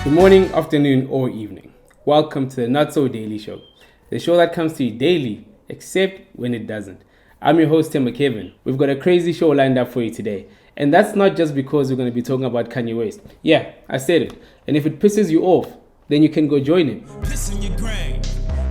Good morning, afternoon, or evening. Welcome to the Not So Daily Show, the show that comes to you daily, except when it doesn't. I'm your host, Themba. We've got a crazy show lined up for you today. And that's not just because we're going to be talking about Kanye West. Yeah, I said it. And if it pisses you off, then you can go join him. Piss in your grave.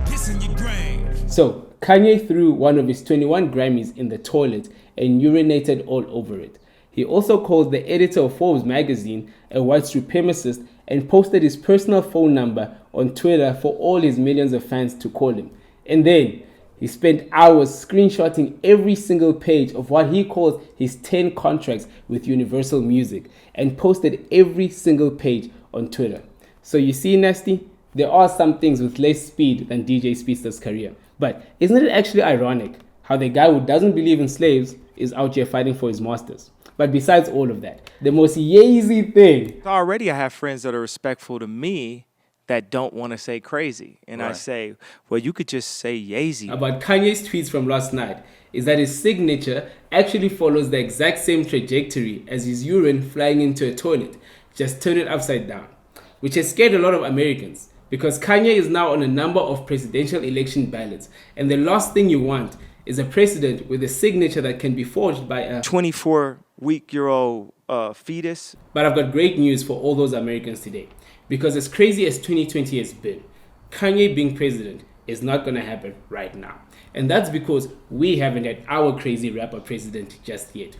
Piss in your grave. So, Kanye threw one of his 21 Grammys in the toilet and urinated all over it. He also called the editor of Forbes magazine a white supremacist and posted his personal phone number on Twitter for all his millions of fans to call him. And then he spent hours screenshotting every single page of what he calls his 10 contracts with Universal Music and posted every single page on Twitter. So you see, Nasty, there are some things with less speed than DJ Speedster's career. But isn't it actually ironic how the guy who doesn't believe in slaves is out here fighting for his masters? But besides all of that, the most Yazy thing. Already I have friends that are respectful to me that don't want to say crazy. And right. I say, well, you could just say Yazy. About Kanye's tweets from last night is that his signature actually follows the exact same trajectory as his urine flying into a toilet, just turn it upside down, which has scared a lot of Americans because Kanye is now on a number of presidential election ballots. And the last thing you want is a president with a signature that can be forged by a 24-week-old fetus. But I've got great news for all those Americans today. Because as crazy as 2020 has been, Kanye being president is not going to happen right now. And that's because we haven't had our crazy rapper president just yet.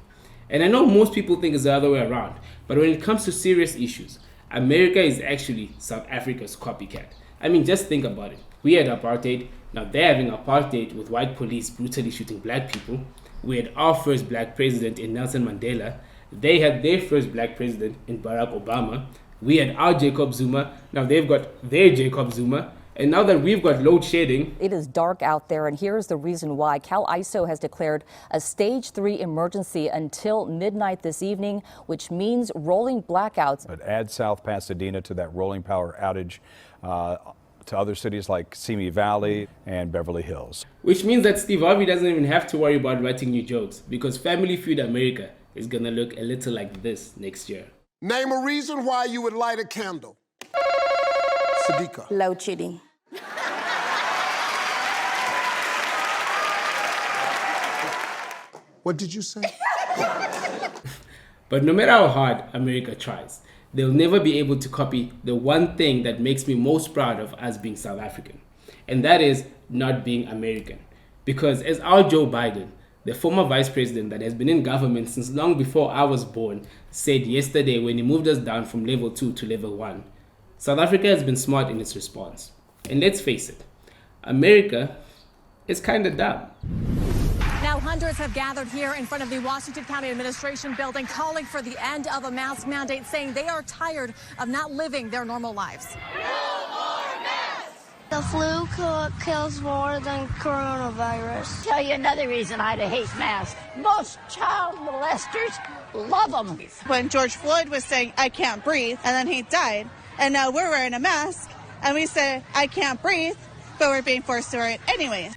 And I know most people think it's the other way around. But when it comes to serious issues, America is actually South Africa's copycat. I mean, just think about it. We had apartheid. Now they're having apartheid with white police brutally shooting black people. We had our first black president in Nelson Mandela. They had their first black president in Barack Obama. We had our Jacob Zuma. Now they've got their Jacob Zuma. And now that we've got load shedding. It is dark out there, and here's the reason why. Cal ISO has declared a stage 3 emergency until midnight this evening, which means rolling blackouts. But add South Pasadena to that rolling power outage to other cities like Simi Valley and Beverly Hills. Which means that Steve Harvey doesn't even have to worry about writing new jokes because Family Feud America is going to look a little like this next year. Name a reason why you would light a candle. Sadiqa. Load shedding. What did you say? But no matter how hard America tries, they'll never be able to copy the one thing that makes me most proud of us being South African. And that is not being American. Because as our Joe Biden, the former vice president that has been in government since long before I was born, said yesterday when he moved us down from level 2 to level 1, South Africa has been smart in its response. And let's face it, America is kind of dumb. Now, hundreds have gathered here in front of the Washington County Administration building calling for the end of a mask mandate, saying they are tired of not living their normal lives. The flu kills more than coronavirus. Tell you another reason I hate masks. Most child molesters love them. When George Floyd was saying, I can't breathe, and then he died, and now we're wearing a mask, and we say, I can't breathe, but we're being forced to wear it anyway.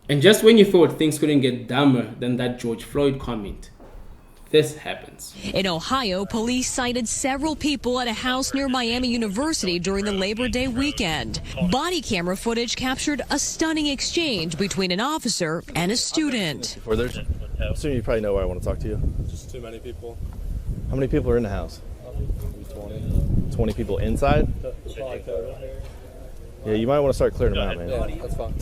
And just when you thought things couldn't get dumber than that George Floyd comment, this happens. In Ohio, police cited several people at a house near Miami University during the Labor Day weekend. Body camera footage captured a stunning exchange between an officer and a student. Soon you probably know where I want to talk to you. Just too many people. How many people are in the house? Maybe 20. 20 people inside? Yeah, you might want to start clearing them out, man. Yeah, that's fine.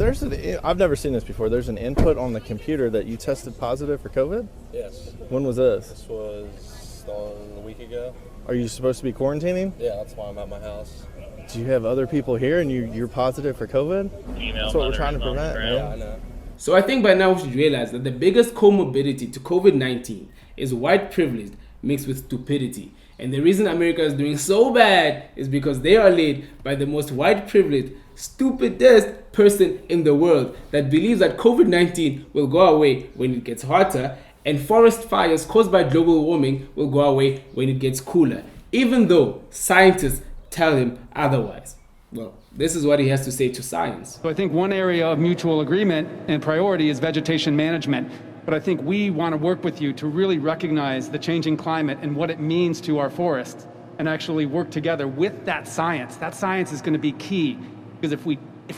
I've never seen this before. There's an input on the computer that you tested positive for COVID? Yes. When was this? This was a week ago. Are you supposed to be quarantining? Yeah, that's why I'm at my house. Do you have other people here and you're positive for COVID? That's what we're trying to prevent, man. Yeah, I know. So I think by now we should realize that the biggest comorbidity to COVID-19 is white privilege mixed with stupidity. And the reason America is doing so bad is because they are led by the most white privileged, stupidest person in the world that believes that COVID-19 will go away when it gets hotter and forest fires caused by global warming will go away when it gets cooler, even though scientists tell him otherwise. Well, this is what he has to say to science. So I think one area of mutual agreement and priority is vegetation management. But I think we want to work with you to really recognize the changing climate and what it means to our forests. and actually work together with that science. That science is going to be key, because if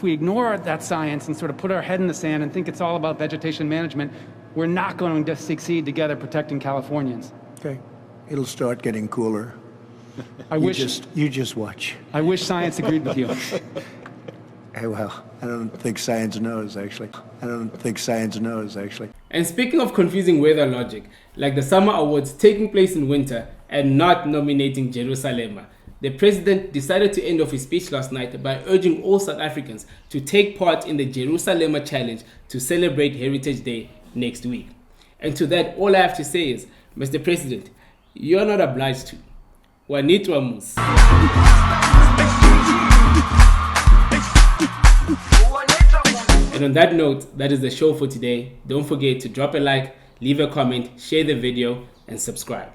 we ignore that science and sort of put our head in the sand and think it's all about vegetation management, we're not going to succeed together protecting Californians. Okay, it'll start getting cooler. You just watch. I wish science agreed with you. Hey, well, I don't think science knows, actually. And speaking of confusing weather logic, like the Summer Awards taking place in winter and not nominating Jerusalem, the president decided to end off his speech last night by urging all South Africans to take part in the Jerusalem Challenge to celebrate Heritage Day next week. And to that, all I have to say is, Mr. President, you're not obliged to. Wanitwa mus. And on that note, that is the show for today. Don't forget to drop a like, leave a comment, share the video, and subscribe.